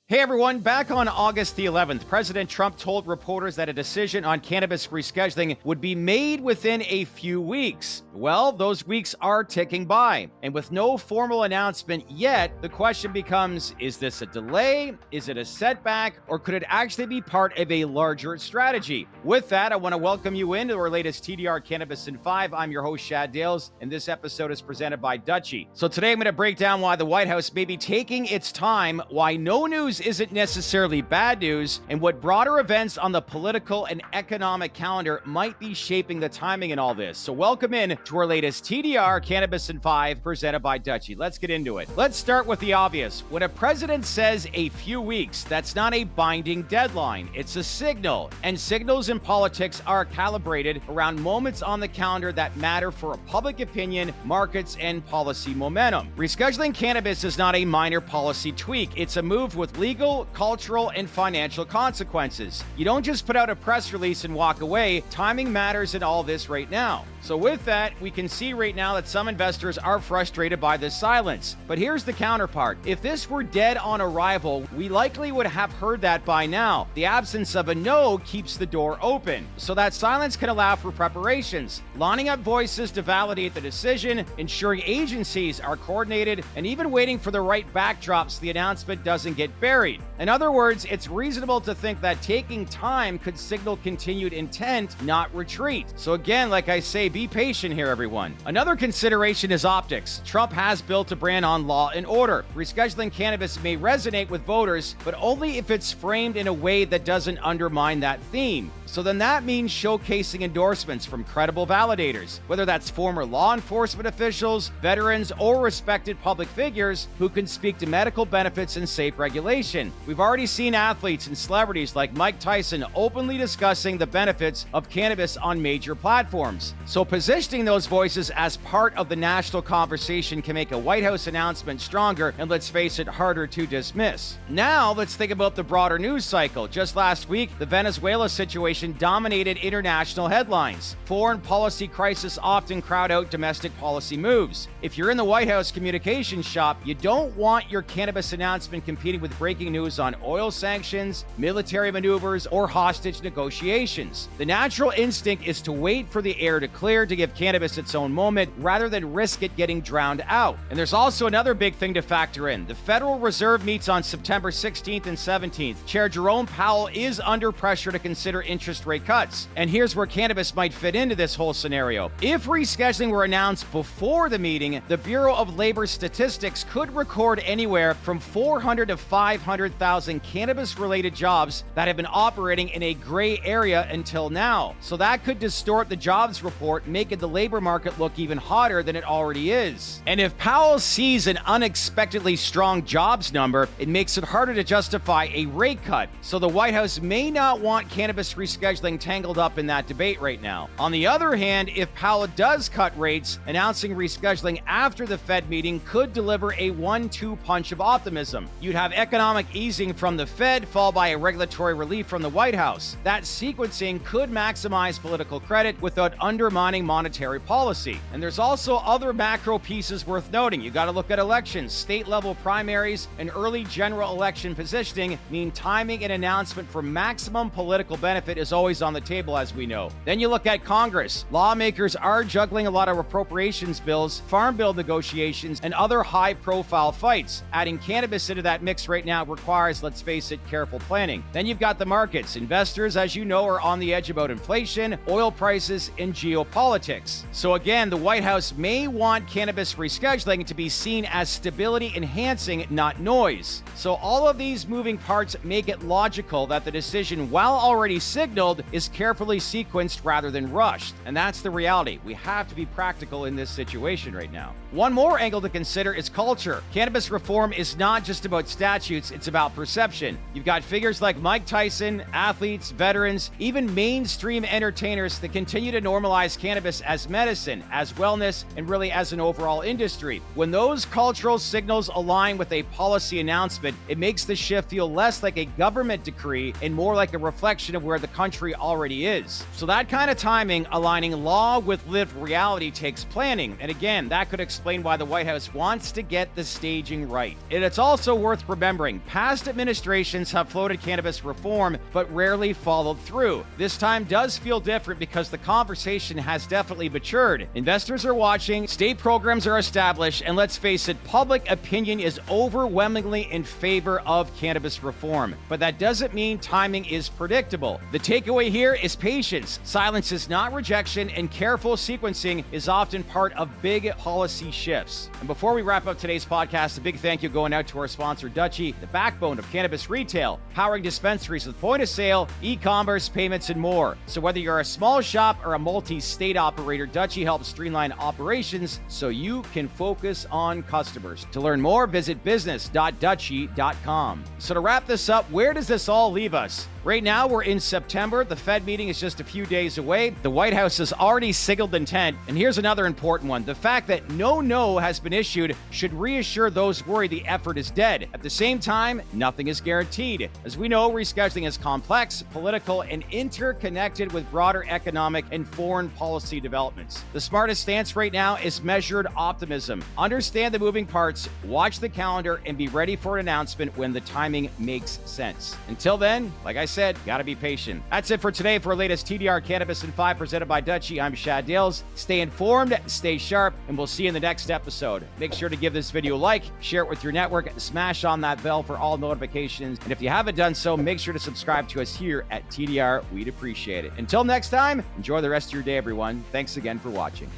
Hey everyone, back on August the 11th, President Trump told reporters that a decision on cannabis rescheduling would be made within a few weeks. Well, those weeks are ticking by, and with no formal announcement yet, the question becomes, is this a delay? Is it a setback? Or could it actually be part of a larger strategy? With that, I want to welcome you into our latest TDR Cannabis in 5. I'm your host, Shad Dales, and this episode is presented by Dutchie. So today I'm going to break down why the White House may be taking its time, why no news isn't necessarily bad news, and what broader events on the political and economic calendar might be shaping the timing in all this. So welcome in to our latest TDR Cannabis in 5 presented by Dutchie. Let's get into it. Let's start with the obvious. When a president says a few weeks, that's not a binding deadline. It's a signal, and signals in politics are calibrated around moments on the calendar that matter for public opinion, markets, and policy momentum. Rescheduling cannabis is not a minor policy tweak. It's a move with legal, cultural, and financial consequences. You don't just put out a press release and walk away. Timing matters in all this right now. So with that, we can see right now that some investors are frustrated by this silence. But here's the counterpart. If this were dead on arrival, we likely would have heard that by now. The absence of a no keeps the door open. So that silence can allow for preparations, lining up voices to validate the decision, ensuring agencies are coordinated, and even waiting for the right backdrop so the announcement doesn't get buried. In other words, it's reasonable to think that taking time could signal continued intent, not retreat. So again, like I say, be patient here, everyone. Another consideration is optics. Trump has built a brand on law and order. Rescheduling cannabis may resonate with voters, but only if it's framed in a way that doesn't undermine that theme. So then that means showcasing endorsements from credible validators, whether that's former law enforcement officials, veterans, or respected public figures who can speak to medical benefits and safe regulation. We've already seen athletes and celebrities like Mike Tyson openly discussing the benefits of cannabis on major platforms. So positioning those voices as part of the national conversation can make a White House announcement stronger and, let's face it, harder to dismiss. Now let's think about the broader news cycle. Just last week, the Venezuela situation dominated international headlines. Foreign policy crises often crowd out domestic policy moves. If you're in the White House communications shop, you don't want your cannabis announcement competing with breaking news on oil sanctions, military maneuvers, or hostage negotiations. The natural instinct is to wait for the air to clear to give cannabis its own moment rather than risk it getting drowned out. And there's also another big thing to factor in. The Federal Reserve meets on September 16th and 17th. Chair Jerome Powell is under pressure to consider interest rate cuts. And here's where cannabis might fit into this whole scenario. If rescheduling were announced before the meeting, the Bureau of Labor Statistics could record anywhere from 400 to 500,000 cannabis-related jobs that have been operating in a gray area until now. So that could distort the jobs report, making the labor market look even hotter than it already is. And if Powell sees an unexpectedly strong jobs number, it makes it harder to justify a rate cut. So the White House may not want cannabis rescheduling tangled up in that debate right now. On the other hand, if Powell does cut rates, announcing rescheduling after the Fed meeting could deliver a 1-2 punch of optimism. You'd have economic easing from the Fed, followed by a regulatory relief from the White House. That sequencing could maximize political credit without undermining monetary policy. And there's also other macro pieces worth noting. You got to look at elections. State-level primaries and early general election positioning mean timing and announcement for maximum political benefit is always on the table, as we know. Then you look at Congress. Lawmakers are juggling a lot of appropriations bills, farm bill negotiations, and other high-profile fights. Adding cannabis into that mix right now requires, let's face it, careful planning. Then you've got the markets. Investors, as you know, are on the edge about inflation, oil prices, and geopolitics. So again, the White House may want cannabis rescheduling to be seen as stability enhancing, not noise. So all of these moving parts make it logical that the decision, while already signaled, is carefully sequenced rather than rushed. And that's the reality. We have to be practical in this situation right now. One more angle to consider is culture. Cannabis reform is not just about statutes, it's about perception. You've got figures like Mike Tyson, athletes, veterans, even mainstream entertainers that continue to normalize cannabis as medicine, as wellness, and really as an overall industry. When those cultural signals align with a policy announcement, it makes the shift feel less like a government decree and more like a reflection of where the country already is. So that kind of timing, aligning law with lived reality, takes planning. And again, that could explain why the White House wants to get the staging right. And it's also worth remembering, rescheduling. Past administrations have floated cannabis reform, but rarely followed through. This time does feel different because the conversation has definitely matured. Investors are watching, state programs are established, and let's face it, public opinion is overwhelmingly in favor of cannabis reform. But that doesn't mean timing is predictable. The takeaway here is patience. Silence is not rejection, and careful sequencing is often part of big policy shifts. And before we wrap up today's podcast, a big thank you going out to our sponsor, Dutchie, the backbone of cannabis retail, powering dispensaries with point of sale, e-commerce, payments, and more. So whether you're a small shop or a multi-state operator, Dutchie helps streamline operations so you can focus on customers. To learn more, visit business.dutchie.com. So to wrap this up, where does this all leave us? Right now, we're in September. The Fed meeting is just a few days away. The White House has already signaled intent. And here's another important one. The fact that no has been issued should reassure those worried the effort is dead. At the same time, nothing is guaranteed. As we know, rescheduling is complex, political, and interconnected with broader economic and foreign policy developments. The smartest stance right now is measured optimism. Understand the moving parts, watch the calendar, and be ready for an announcement when the timing makes sense. Until then, like I said, gotta be patient. That's it for today. For our latest TDR Cannabis in 5 presented by Dutchie, I'm Shad Dales. Stay informed, stay sharp, and we'll see you in the next episode. Make sure to give this video a like, share it with your network, smash on that bell for all notifications. And if you haven't done so, make sure to subscribe to us here at TDR. We'd appreciate it. Until next time, enjoy the rest of your day, everyone. Thanks again for watching.